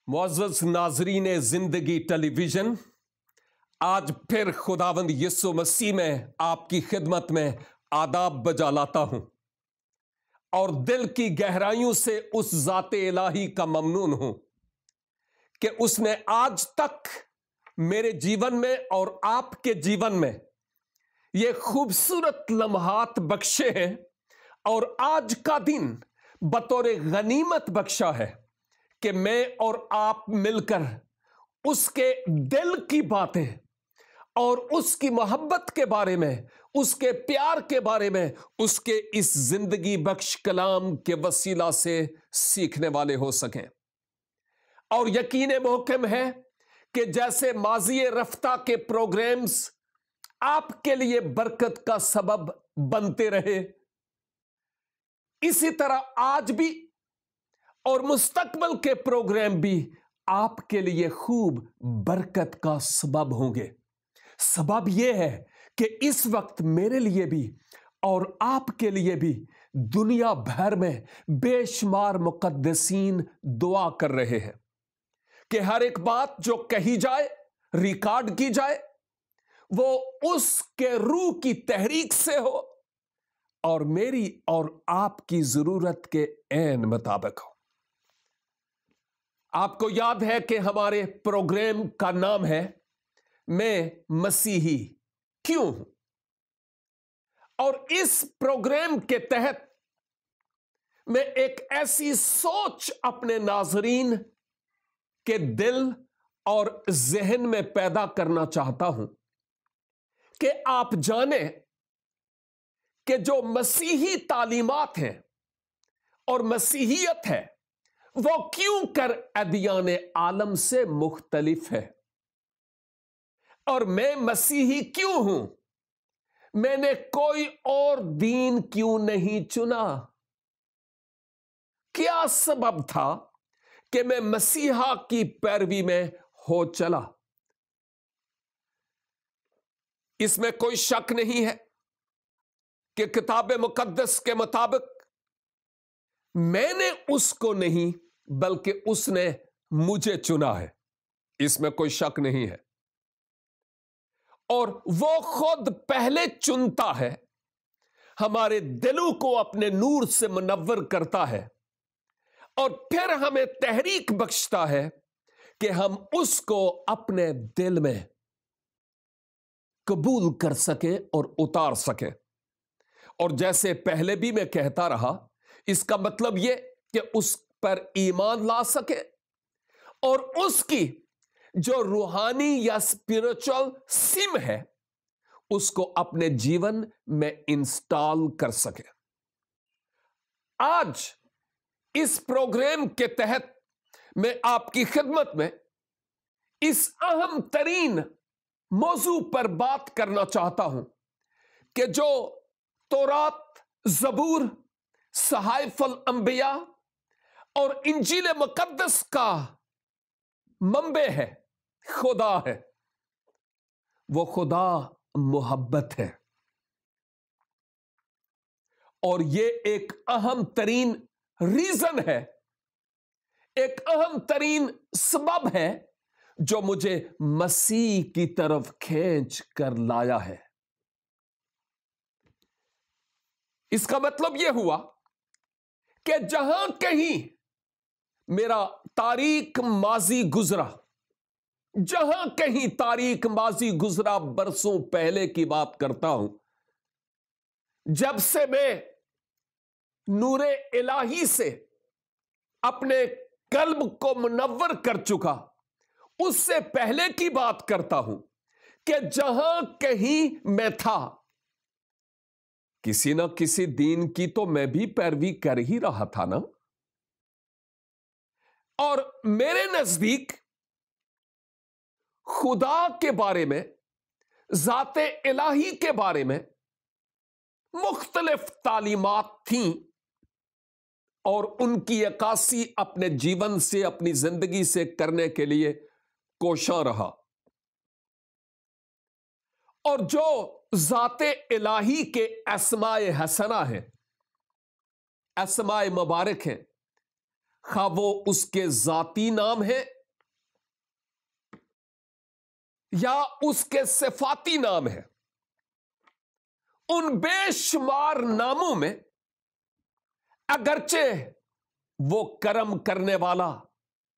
معزز ناظرین زندگی ٹیلی ویژن، آج پھر خداوند یسوع مسیح میں آپ کی خدمت میں آداب بجا لاتا ہوں اور دل کی گہرائیوں سے اس ذات الہی کا ممنون ہوں کہ اس نے آج تک میرے جیون میں اور آپ کے جیون میں یہ خوبصورت لمحات بخشے ہیں اور آج کا دن بطور غنیمت بخشا ہے کہ میں اور آپ مل کر اس کے دل کی باتیں اور اس کی محبت کے بارے میں، اس کے پیار کے بارے میں، اس کے اس زندگی بخش کلام کے وسیلہ سے سیکھنے والے ہو سکیں۔ اور یقین محکم ہے کہ جیسے ماضی رفتہ کے پروگرامز آپ کے لیے برکت کا سبب بنتے رہے، اسی طرح آج بھی اور مستقبل کے پروگرام بھی آپ کے لیے خوب برکت کا سبب ہوں گے۔ سبب یہ ہے کہ اس وقت میرے لیے بھی اور آپ کے لیے بھی دنیا بھر میں بے شمار مقدسین دعا کر رہے ہیں کہ ہر ایک بات جو کہی جائے، ریکارڈ کی جائے، وہ اس کے روح کی تحریک سے ہو اور میری اور آپ کی ضرورت کے عین مطابق ہو۔ آپ کو یاد ہے کہ ہمارے پروگرام کا نام ہے میں مسیحی کیوں ہوں، اور اس پروگرام کے تحت میں ایک ایسی سوچ اپنے ناظرین کے دل اور ذہن میں پیدا کرنا چاہتا ہوں کہ آپ جانیں کہ جو مسیحی تعلیمات ہیں اور مسیحیت ہے وہ کیوں کر ادیان عالم سے مختلف ہے، اور میں مسیحی کیوں ہوں، میں نے کوئی اور دین کیوں نہیں چنا، کیا سبب تھا کہ میں مسیحا کی پیروی میں ہو چلا۔ اس میں کوئی شک نہیں ہے کہ کتاب مقدس کے مطابق میں نے اس کو نہیں بلکہ اس نے مجھے چنا ہے، اس میں کوئی شک نہیں ہے، اور وہ خود پہلے چنتا ہے، ہمارے دلوں کو اپنے نور سے منور کرتا ہے اور پھر ہمیں تحریک بخشتا ہے کہ ہم اس کو اپنے دل میں قبول کر سکیں اور اتار سکیں۔ اور جیسے پہلے بھی میں کہتا رہا، اس کا مطلب یہ کہ اس پر ایمان لا سکے اور اس کی جو روحانی یا اسپرچل سم ہے اس کو اپنے جیون میں انسٹال کر سکے۔ آج اس پروگرام کے تحت میں آپ کی خدمت میں اس اہم ترین موضوع پر بات کرنا چاہتا ہوں کہ جو تورات، زبور، صحائف الانبیاء اور انجیل مقدس کا منبع ہے، خدا ہے، وہ خدا محبت ہے، اور یہ ایک اہم ترین ریزن ہے، ایک اہم ترین سبب ہے جو مجھے مسیح کی طرف کھینچ کر لایا ہے۔ اس کا مطلب یہ ہوا کہ جہاں کہیں میرا تاریک ماضی گزرا، جہاں کہیں تاریک ماضی گزرا، برسوں پہلے کی بات کرتا ہوں، جب سے میں نور الہی سے اپنے قلب کو منور کر چکا، اس سے پہلے کی بات کرتا ہوں کہ جہاں کہیں میں تھا، کسی نہ کسی دین کی تو میں بھی پیروی کر ہی رہا تھا نا، اور میرے نزدیک خدا کے بارے میں، ذات الہی کے بارے میں مختلف تعلیمات تھیں، اور ان کی عکاسی اپنے جیون سے، اپنی زندگی سے کرنے کے لیے کوشاں رہا، اور جو ذات الہی کے اسماء حسنہ ہیں، اسماء مبارک ہیں، خواہ وہ اس کے ذاتی نام ہیں या उसके सिफाती नाम है, उन बेशुमार नामों में अगरचे वो करम करने वाला,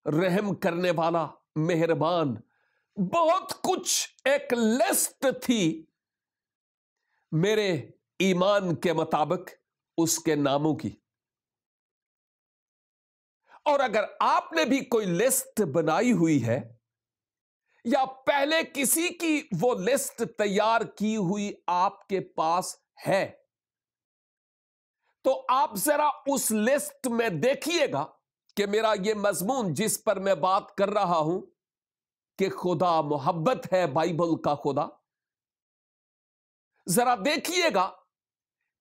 रहम करने वाला, मेहरबान, बहुत कुछ एक लिस्ट थी मेरे ईमान के मुताबिक उसके नामों की। और अगर आपने भी कोई लिस्ट बनाई हुई है या पहले किसी की वो लिस्ट तैयार की हुई आपके पास है, तो आप जरा उस लिस्ट में देखिएगा कि मेरा ये मजमून जिस पर मैं बात कर रहा हूं कि खुदा मोहब्बत है, बाइबल का खुदा, जरा देखिएगा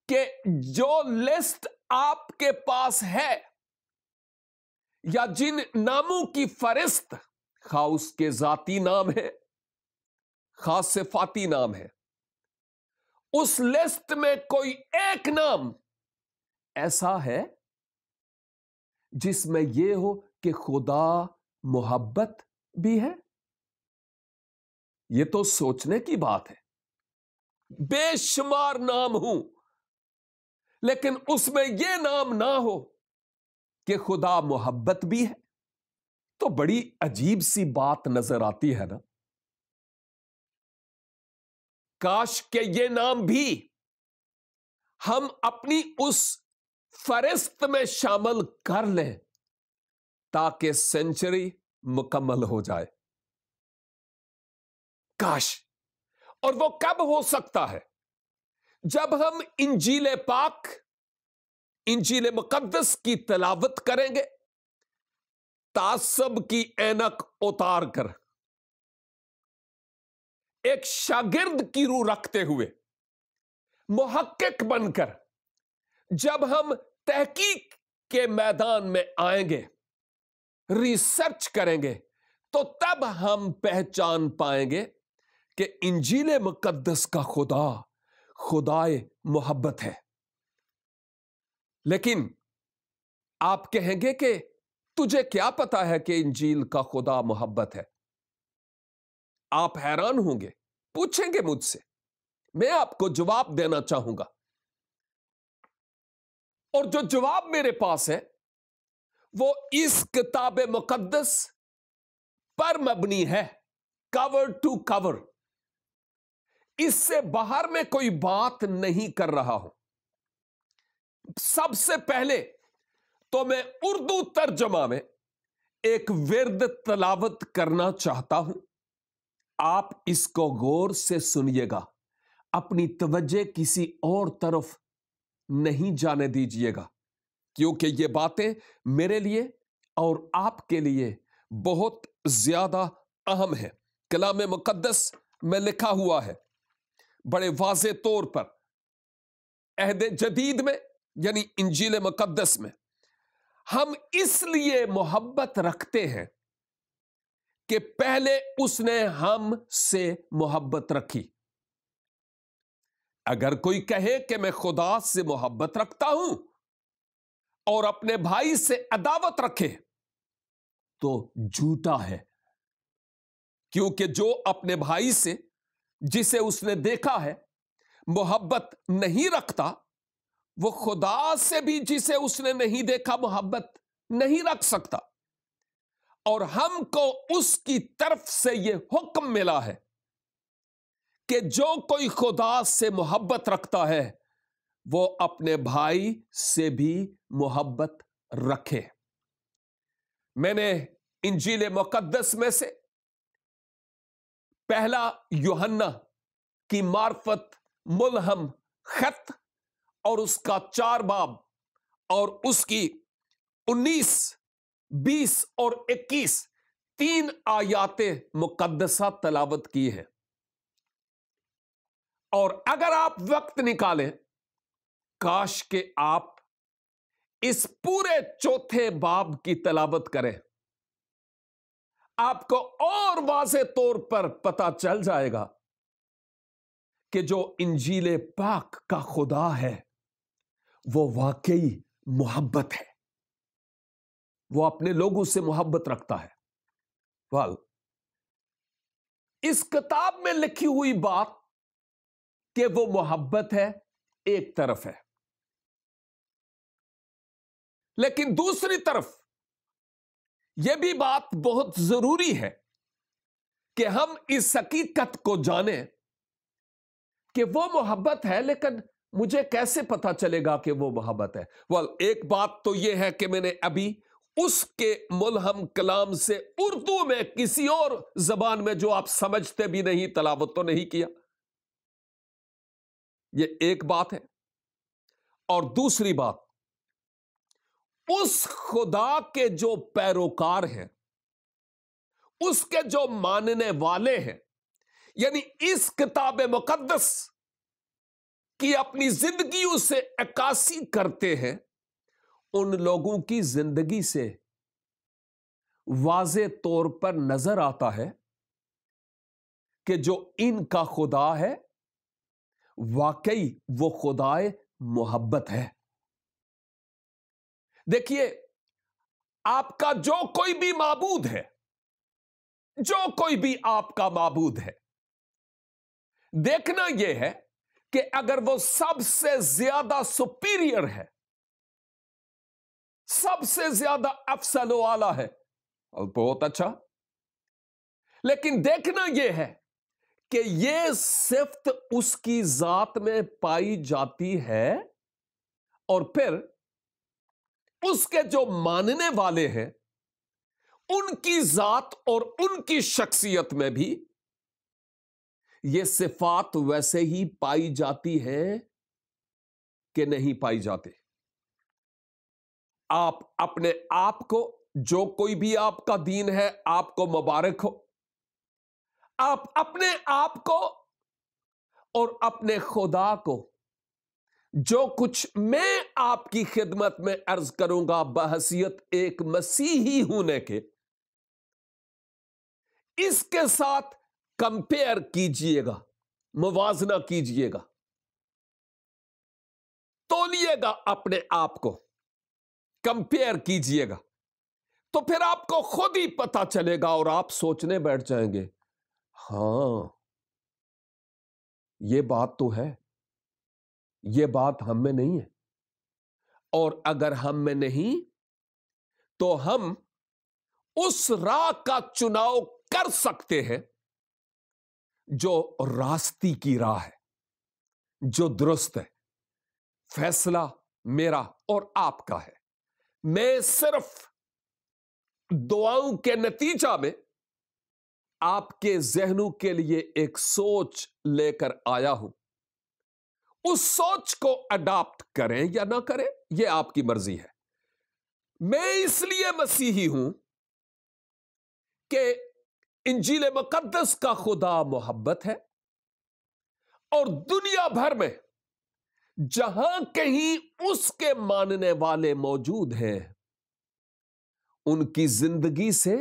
कि जो लिस्ट आपके पास है या जिन नामों की फरिस्त, खा उसके जाती नाम है, खास सिफाती नाम है, उस लिस्ट में कोई एक नाम ऐसा है जिसमें यह हो कि खुदा मोहब्बत भी है। यह तो सोचने की बात है। बेशुमार नाम हूं, लेकिन उसमें यह नाम ना हो कि खुदा मोहब्बत भी है, तो बड़ी अजीब सी बात नजर आती है ना। काश के ये नाम भी हम अपनी उस फरिस्त में शामिल कर लें ताकि सेंचुरी मुकम्मल हो जाए। काश। और वो कब हो सकता है? जब हम इंजील पाक, इंजील मुकद्दस की तिलावत करेंगे तासब की ऐनक उतार कर, एक शागिर्द की रूह रखते हुए, मुहक्किक बनकर, जब हम तहकीक के मैदान में आएंगे, रिसर्च करेंगे, तो तब हम पहचान पाएंगे कि इंजील मुकद्दस का खुदा खुदाए मोहब्बत है। लेकिन आप कहेंगे कि तुझे क्या पता है कि इंजील का खुदा मोहब्बत है? आप हैरान होंगे, पूछेंगे मुझसे, मैं आपको जवाब देना चाहूंगा। और जो जवाब मेरे पास है वो इस किताब मुकद्दस पर मबनी है, कवर टू कवर। इससे बाहर में कोई बात नहीं कर रहा हूं। सबसे पहले तो मैं उर्दू तर्जमा में एक विर्द तलावत करना चाहता हूं। आप इसको गौर से सुनिएगा, अपनी तवज्जो किसी और तरफ नहीं जाने दीजिएगा, क्योंकि ये बातें मेरे लिए और आपके लिए बहुत ज्यादा अहम है। कलाम मुकद्दस में लिखा हुआ है बड़े वाज़े तौर पर, अहद जदीद में यानी इंजील मुकद्दस में, हम इसलिए मोहब्बत रखते हैं कि पहले उसने हमसे मोहब्बत रखी। अगर कोई कहे कि मैं खुदा से मोहब्बत रखता हूं और अपने भाई से अदावत रखे, तो झूठा है। क्योंकि जो अपने भाई से, जिसे उसने देखा है, मोहब्बत नहीं रखता, वो खुदा से भी, जिसे उसने नहीं देखा, मोहब्बत नहीं रख सकता। और हमको उसकी तरफ से यह हुक्म मिला है कि जो कोई खुदा से मोहब्बत रखता है वो अपने भाई से भी मोहब्बत रखे। मैंने इंजील मुकद्दस में से पहला यूहन्ना की मार्फत मुलहम खत और उसका 4 बाब और उसकी 19, 20 और 21 3 आयाते मुकद्दसा तलावत की है। और अगर आप वक्त निकालें, काश के आप इस पूरे 4 बाब की तलावत करें, आपको और वाज़े तौर पर पता चल जाएगा कि जो इंजील पाक का खुदा है वो वाकई मोहब्बत है। वो अपने लोगों से मोहब्बत रखता है। इस किताब में लिखी हुई बात कि वो मोहब्बत है एक तरफ है, लेकिन दूसरी तरफ यह भी बात बहुत जरूरी है कि हम इस हकीकत को जानें कि वो मोहब्बत है, लेकिन मुझे कैसे पता चलेगा कि वो मोहब्बत है? एक बात तो यह है कि मैंने अभी उसके मुलहम कलाम से उर्दू में किसी और जबान में जो आप समझते भी नहीं तलावत तो नहीं किया। यह एक बात है। और दूसरी बात, उस खुदा के जो पैरोकार हैं, उसके जो मानने वाले हैं, यानी इस किताब मुकद्दस की अपनी जिंदगियों से अक्कासी करते हैं, उन लोगों की जिंदगी से वाज़े तौर पर नजर आता है कि जो इनका खुदा है वाकई वो खुदाए मोहब्बत है। देखिए, आपका जो कोई भी माबूद है, जो कोई भी आपका माबूद है, देखना यह है कि अगर वो सबसे ज्यादा सुपीरियर है, सबसे ज्यादा अफसल वाला है, और बहुत अच्छा, लेकिन देखना यह है कि यह सिफ्त उसकी जात में पाई जाती है, और फिर उसके जो मानने वाले हैं उनकी जात और उनकी शख्सियत में भी ये सिफात वैसे ही पाई जाती है कि नहीं पाई जाती। आप अपने आप को, जो कोई भी आपका दीन है, आपको मुबारक हो, आप अपने आप को और अपने खुदा को, जो कुछ मैं आपकी खिदमत में अर्ज करूंगा बहसियत एक मसीही होने के, इसके साथ कंपेयर कीजिएगा, मुवाजना कीजिएगा, तोलिएगा अपने आप को, कंपेयर कीजिएगा, तो फिर आपको खुद ही पता चलेगा और आप सोचने बैठ जाएंगे, हां, यह बात तो है, यह बात हम में नहीं है। और अगर हम में नहीं, तो हम उस राह का चुनाव कर सकते हैं जो रास्ती की राह है, जो दुरुस्त है। फैसला मेरा और आपका है। मैं सिर्फ दुआओं के नतीजा में आपके जहनों के लिए एक सोच लेकर आया हूं। उस सोच को अडॉप्ट करें या ना करें, यह आपकी मर्जी है। मैं इसलिए मसीही हूं कि इंजील मुकद्दस का खुदा मोहब्बत है, और दुनिया भर में जहां कहीं उसके मानने वाले मौजूद हैं, उनकी जिंदगी से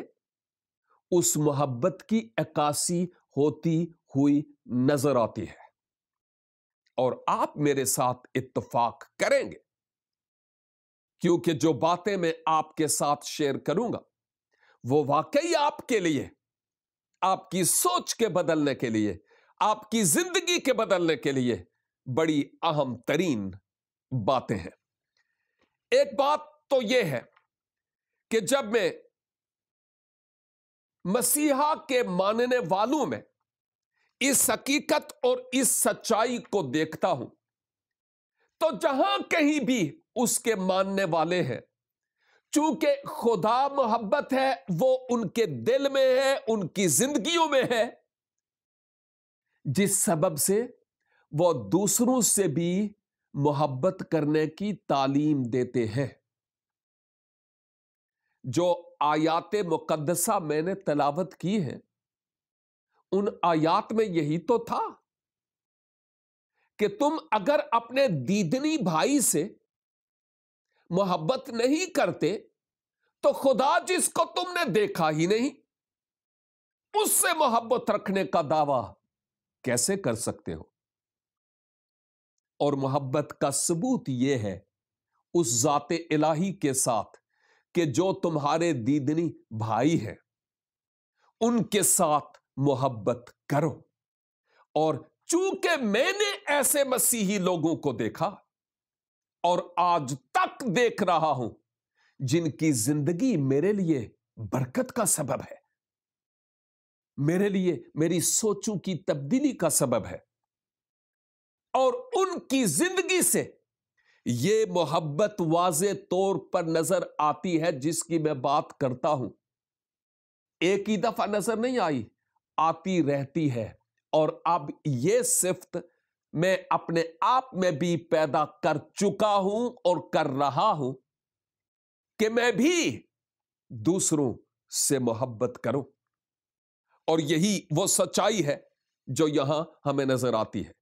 उस मोहब्बत की अक्कासी होती हुई नजर आती है। और आप मेरे साथ इत्तफाक करेंगे, क्योंकि जो बातें मैं आपके साथ शेयर करूंगा वो वाकई आपके लिए, आपकी सोच के बदलने के लिए, आपकी जिंदगी के बदलने के लिए बड़ी अहम तरीन बातें हैं। एक बात तो यह है कि जब मैं मसीहा के मानने वालों में इस हकीकत और इस सच्चाई को देखता हूं, तो जहां कहीं भी उसके मानने वाले हैं, चूंकि खुदा मोहब्बत है, वो उनके दिल में है, उनकी जिंदगियों में है, जिस सबब से वो दूसरों से भी मोहब्बत करने की तालीम देते हैं। जो आयाते मुकद्दसा मैंने तलावत की है, उन आयात में यही तो था कि तुम अगर अपने दीदनी भाई से मोहब्बत नहीं करते, तो खुदा जिसको तुमने देखा ही नहीं, उससे मोहब्बत रखने का दावा कैसे कर सकते हो? और मोहब्बत का सबूत यह है उस जाते इलाही के साथ कि जो तुम्हारे दीदनी भाई हैं, उनके साथ मोहब्बत करो। और चूंकि मैंने ऐसे मसीही लोगों को देखा और आज तक देख रहा हूं जिनकी जिंदगी मेरे लिए बरकत का सबब है, मेरे लिए मेरी सोचों की तब्दीली का सबब है, और उनकी जिंदगी से ये मोहब्बत वाज़े तौर पर नजर आती है जिसकी मैं बात करता हूं। एक ही दफा नजर नहीं आई, आती रहती है। और अब ये सिफ्त मैं अपने आप में भी पैदा कर चुका हूं और कर रहा हूं कि मैं भी दूसरों से मोहब्बत करूं। और यही वो सच्चाई है जो यहां हमें नजर आती है।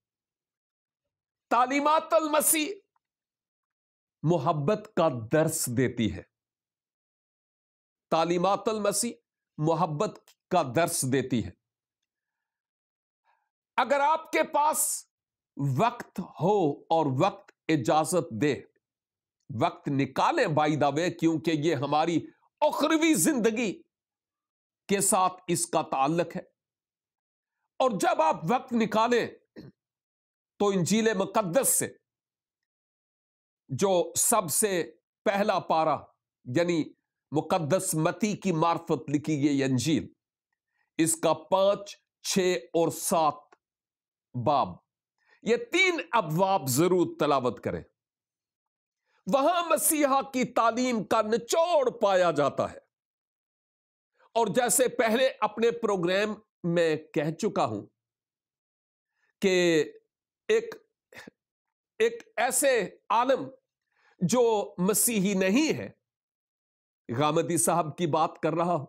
तालीमात अल मसीह मोहब्बत का दर्स देती है। तालीमात अल मसीह मोहब्बत का दर्स देती है। अगर आपके पास वक्त हो और वक्त इजाजत दे, वक्त निकालें बाय द वे, क्योंकि ये हमारी उखरवी जिंदगी के साथ इसका ताल्लुक है। और जब आप वक्त निकालें तो इंजील मुकद्दस से जो सबसे पहला पारा यानी मुकद्दस मती की मार्फत लिखी गई इंजील, इसका 5, 6 और 7 बाब, ये 3 अबवाब जरूर तलावत करें। वहां मसीहा की तालीम का निचोड़ पाया जाता है। और जैसे पहले अपने प्रोग्राम में कह चुका हूं कि एक ऐसे आलम जो मसीही नहीं है, गामदी साहब की बात कर रहा हूं,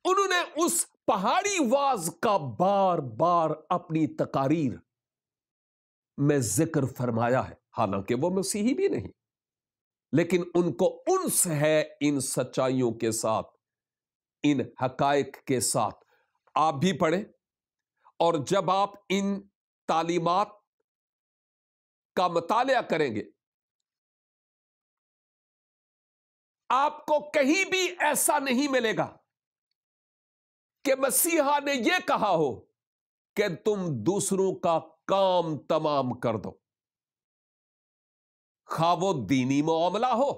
उन्होंने उस पहाड़ी वाज का बार बार अपनी तकारीर में जिक्र फरमाया है। हालांकि वो मसीही भी नहीं, लेकिन उनको उन्स है इन सच्चाइयों के साथ, इन हकायक के साथ। आप भी पढ़ें, और जब आप इन तालीमात का मुतालिया करेंगे, आपको कहीं भी ऐसा नहीं मिलेगा कि मसीहा ने यह कहा हो कि तुम दूसरों का काम तमाम कर दो। खा वो दीनी मामला हो,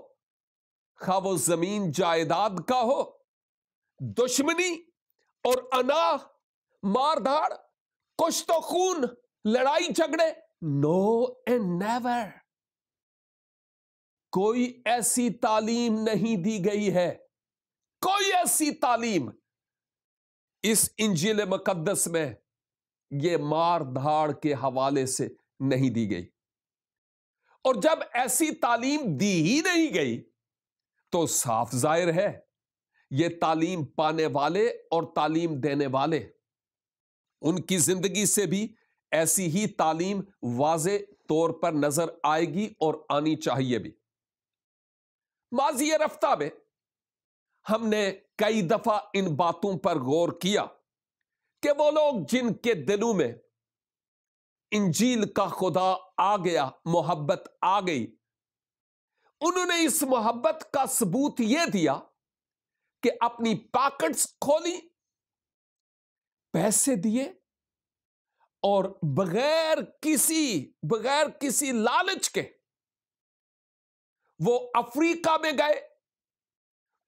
खा वो जमीन जायदाद का हो, दुश्मनी और अनाह, मारधाड़, कुछ तो खून, लड़ाई झगड़े, नो एंड नेवर। कोई ऐसी तालीम नहीं दी गई है, कोई ऐसी तालीम इस इंजील मुकद्दस में ये मार धाड़ के हवाले से नहीं दी गई। और जब ऐसी तालीम दी ही नहीं गई तो साफ जाहिर है ये तालीम पाने वाले और तालीम देने वाले, उनकी जिंदगी से भी ऐसी ही तालीम वाज़े तौर पर नजर आएगी और आनी चाहिए भी। माज़ी रफ्ता में हमने कई दफा इन बातों पर गौर किया कि वो लोग जिनके दिलों में इंजील का खुदा आ गया, मोहब्बत आ गई, उन्होंने इस मोहब्बत का सबूत यह दिया कि अपनी पॉकेट्स खोली, पैसे दिए और बगैर किसी लालच के वो अफ्रीका में गए,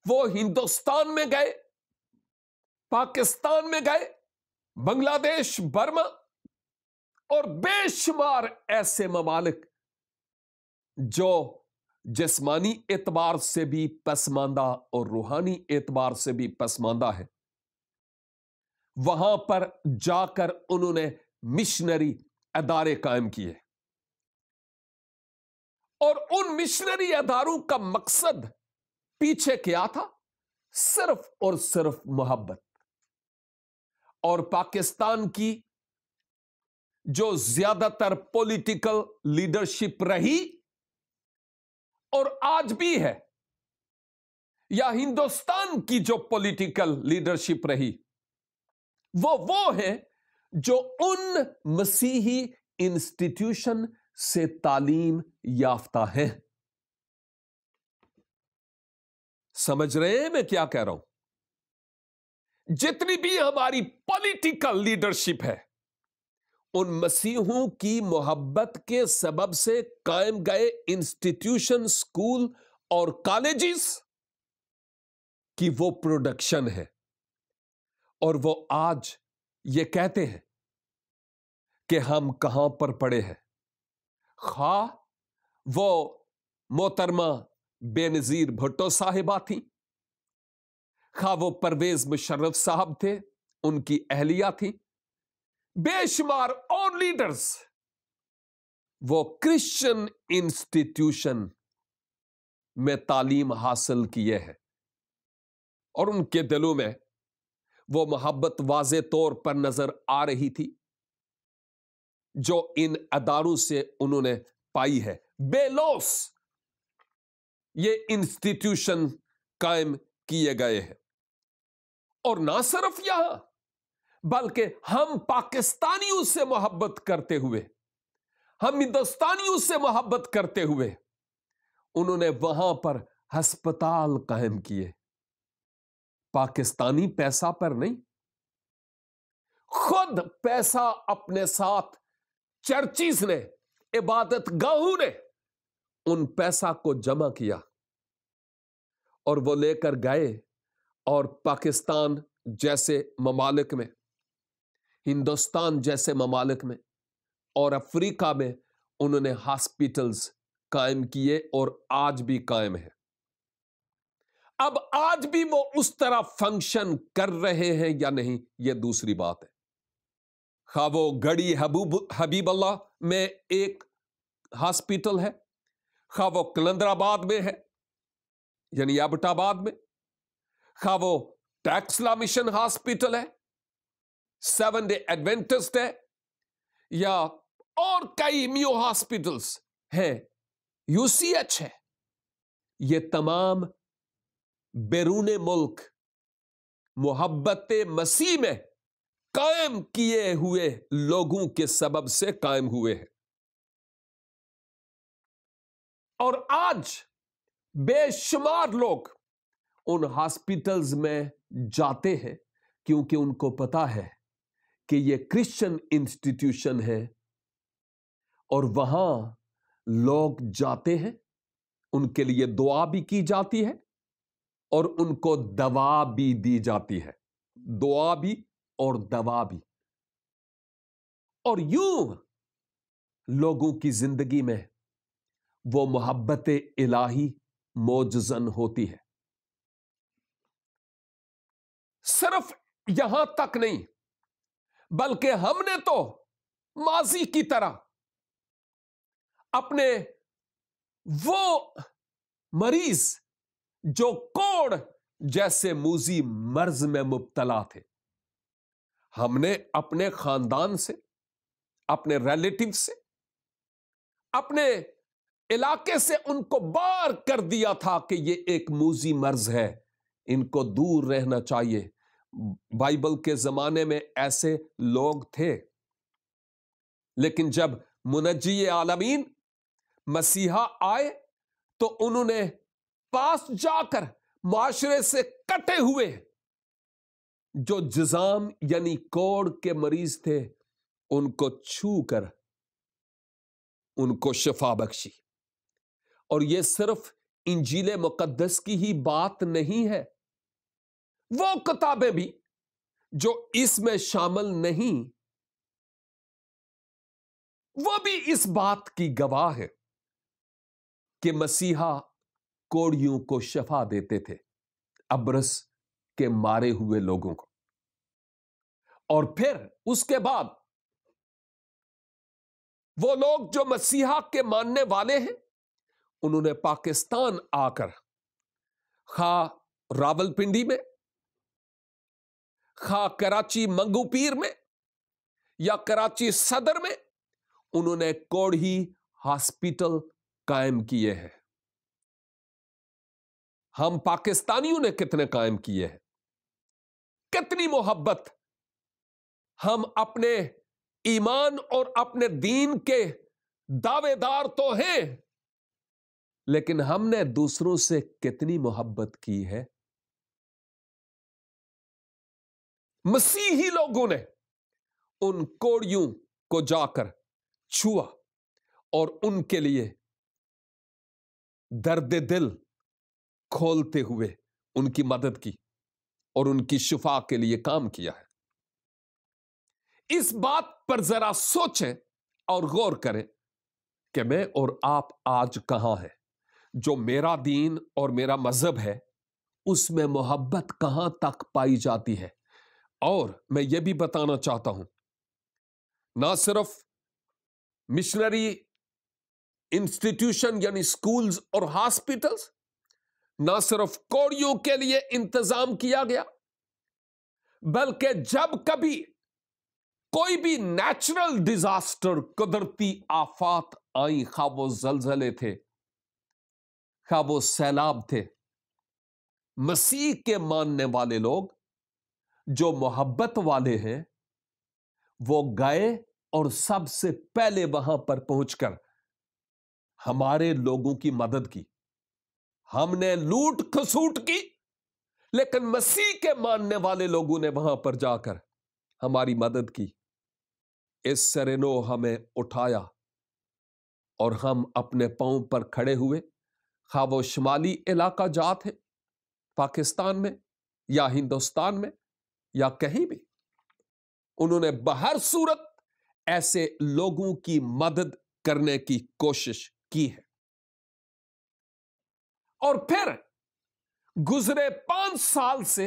वो हिंदुस्तान में गए, पाकिस्तान में गए, बांग्लादेश, बर्मा और बेशुमार ऐसे ममालिक जो जिस्मानी एतबार से भी पसमानदा और रूहानी एतबार से भी पसमानदा है। वहां पर जाकर उन्होंने मिशनरी अदारे कायम किए और उन मिशनरी अदारों का मकसद पीछे क्या था? सिर्फ और सिर्फ मोहब्बत। और पाकिस्तान की जो ज्यादातर पॉलिटिकल लीडरशिप रही और आज भी है, या हिंदुस्तान की जो पॉलिटिकल लीडरशिप रही, वो है जो उन मसीही इंस्टीट्यूशन से तालीम याफ्ता है। समझ रहे हैं मैं क्या कह रहा हूं? जितनी भी हमारी पॉलिटिकल लीडरशिप है, उन मसीहों की मोहब्बत के सबब से कायम गए इंस्टीट्यूशन, स्कूल और कॉलेजेस की वो प्रोडक्शन है। और वो आज ये कहते हैं कि हम कहां पर पड़े हैं। खा वो मोहतरमा बेनजीर भुट्टो साहिबा थी, खा वो परवेज मुशर्रफ साहब थे, उनकी अहलिया थी, बेशुमार और लीडर्स वो क्रिश्चियन इंस्टीट्यूशन में तालीम हासिल किए हैं और उनके दिलों में वो मोहब्बत वाज़े तौर पर नजर आ रही थी जो इन अदारों से उन्होंने पाई है। बेलौस ये इंस्टीट्यूशन कायम किए गए हैं। और ना सिर्फ यहां, बल्कि हम पाकिस्तानियों से मोहब्बत करते हुए, हम हिंदुस्तानियों से मोहब्बत करते हुए उन्होंने वहां पर अस्पताल कायम किए। पाकिस्तानी पैसा पर नहीं, खुद पैसा अपने साथ चर्चिस ने, इबादत गाहों ने उन पैसा को जमा किया और वो लेकर गए और पाकिस्तान जैसे ममालिक में, हिंदुस्तान जैसे ममालिक में और अफ्रीका में उन्होंने हॉस्पिटल्स कायम किए और आज भी कायम है। अब आज भी वो उस तरह फंक्शन कर रहे हैं या नहीं, यह दूसरी बात है। खा वो गढ़ी हबीबल्ला में एक हॉस्पिटल है, खा वो कलंदराबाद में है यानी एबटाबाद में, खा वो टैक्सला मिशन हॉस्पिटल है, 7 डे एडवेंटिस्ट है, या और कई मियो हॉस्पिटल्स हैं, यूसीएच है। ये तमाम बैरूने मुल्क मोहब्बत मसीह में कायम किए हुए लोगों के सबब से कायम हुए हैं। और आज बेशुमार लोग उन हॉस्पिटल्स में जाते हैं क्योंकि उनको पता है कि ये क्रिश्चियन इंस्टीट्यूशन है और वहां लोग जाते हैं, उनके लिए दुआ भी की जाती है और उनको दवा भी दी जाती है, दुआ भी और दवा भी। और यूं लोगों की जिंदगी में वो मोहब्बत इलाही मौजज़न होती है। सिर्फ यहां तक नहीं, बल्कि हमने तो माजी की तरह अपने वो मरीज जो कोढ़ जैसे मूजी मर्ज में मुब्तला थे, हमने अपने खानदान से, अपने रिलेटिव से, अपने इलाके से उनको बार कर दिया था कि ये एक मूजी मर्ज है, इनको दूर रहना चाहिए। बाइबल के जमाने में ऐसे लोग थे, लेकिन जब मुनज्जी आलमीन मसीहा आए तो उन्होंने पास जाकर माशरे से कटे हुए जो जिजाम यानी कोढ़ के मरीज थे उनको छू कर उनको शिफा बख्शी। और यह सिर्फ इंजील मुकद्दस की ही बात नहीं है, वो किताबें भी जो इसमें शामिल नहीं वो भी इस बात की गवाह है कि मसीहा कोढ़ियों को शिफा देते थे, अबरस के मारे हुए लोगों को। और फिर उसके बाद वो लोग जो मसीहा के मानने वाले हैं उन्होंने पाकिस्तान आकर खा रावलपिंडी में, खा कराची मंगू पीर में या कराची सदर में उन्होंने कोढ़ी हॉस्पिटल कायम किए हैं। हम पाकिस्तानियों ने कितने कायम किए हैं, कितनी मोहब्बत। हम अपने ईमान और अपने दीन के दावेदार तो हैं, लेकिन हमने दूसरों से कितनी मोहब्बत की है। मसीही लोगों ने उन कोड़ियों को जाकर छुआ और उनके लिए दर्द दिल खोलते हुए उनकी मदद की और उनकी शिफा के लिए काम किया है। इस बात पर जरा सोचें और गौर करें कि मैं और आप आज कहां हैं। जो मेरा दीन और मेरा मजहब है उसमें मोहब्बत कहां तक पाई जाती है। और मैं यह भी बताना चाहता हूं, ना सिर्फ मिशनरी इंस्टीट्यूशन यानी स्कूल्स और हॉस्पिटल्स, ना सिर्फ कोड़ियों के लिए इंतजाम किया गया, बल्कि जब कभी कोई भी नेचुरल डिजास्टर, कुदरती आफात आई, खा वो जलजले थे, खा वो सैलाब थे, मसीह के मानने वाले लोग जो मोहब्बत वाले हैं वो गए और सबसे पहले वहां पर पहुंचकर हमारे लोगों की मदद की। हमने लूट खसूट की, लेकिन मसीह के मानने वाले लोगों ने वहां पर जाकर हमारी मदद की। इस सरेनो हमें उठाया और हम अपने पांव पर खड़े हुए। खा वो शुमाली इलाका जात है, पाकिस्तान में या हिंदुस्तान में या कहीं भी, उन्होंने बहर सूरत ऐसे लोगों की मदद करने की कोशिश की है। और फिर गुजरे 5 साल से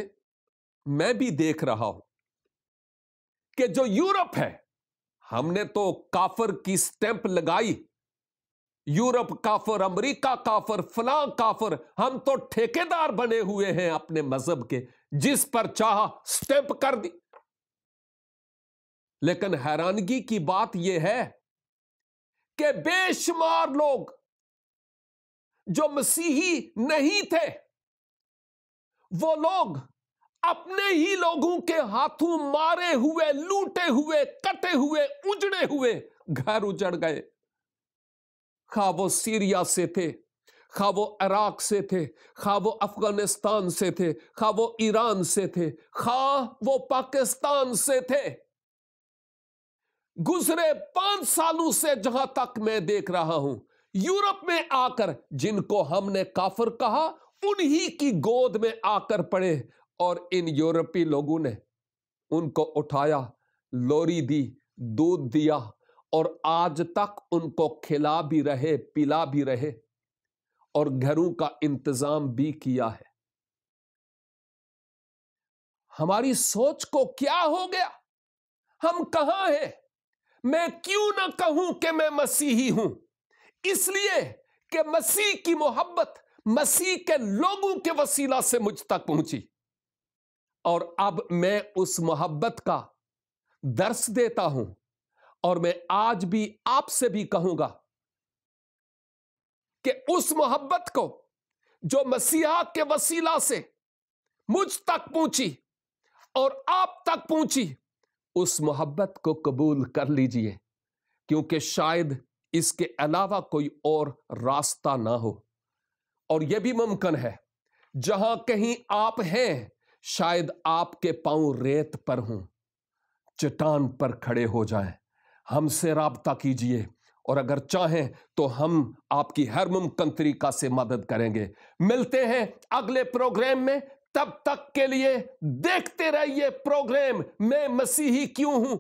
मैं भी देख रहा हूं कि जो यूरोप है, हमने तो काफिर की स्टैंप लगाई, यूरोप काफिर, अमेरिका काफिर, फलां काफिर, हम तो ठेकेदार बने हुए हैं अपने मजहब के, जिस पर चाहा स्टैंप कर दी। लेकिन हैरानगी की बात यह है कि बेशुमार लोग जो मसीही नहीं थे, वो लोग अपने ही लोगों के हाथों मारे हुए, लूटे हुए, कटे हुए, उजड़े हुए घर उजड़ गए। खा वो सीरिया से थे, खा वो इराक से थे, खा वो अफगानिस्तान से थे, खा वो ईरान से थे, खा वो पाकिस्तान से थे। गुजरे 5 सालों से जहां तक मैं देख रहा हूं, यूरोप में आकर जिनको हमने काफिर कहा, उन्हीं की गोद में आकर पड़े और इन यूरोपीय लोगों ने उनको उठाया, लोरी दी, दूध दिया और आज तक उनको खिला भी रहे, पिला भी रहे और घरों का इंतजाम भी किया है। हमारी सोच को क्या हो गया? हम कहां हैं? मैं क्यों ना कहूं कि मैं मसीही हूं? इसलिए कि मसीह की मोहब्बत मसीह के लोगों के वसीला से मुझ तक पहुंची और अब मैं उस मोहब्बत का दर्स देता हूं। और मैं आज भी आपसे भी कहूंगा कि उस मोहब्बत को जो मसीहा के वसीला से मुझ तक पहुंची और आप तक पहुंची, उस मोहब्बत को कबूल कर लीजिए, क्योंकि शायद इसके अलावा कोई और रास्ता ना हो। और यह भी मुमकिन है जहां कहीं आप हैं, शायद आपके पांव रेत पर हों, चट्टान पर खड़े हो जाएं। हमसे राब्ता कीजिए और अगर चाहें तो हम आपकी हर मुमकिन तरीका से मदद करेंगे। मिलते हैं अगले प्रोग्राम में, तब तक के लिए देखते रहिए प्रोग्राम मैं मसीही क्यों हूं।